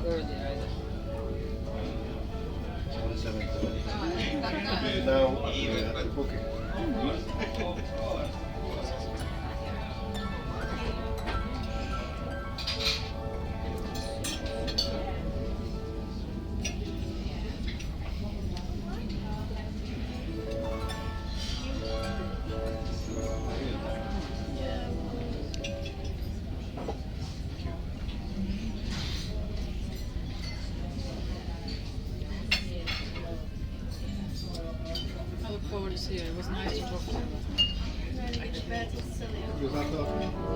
early either. 7:30. Now we are at the booking. I look forward to see you. It was nice to talk to you. Was that talking?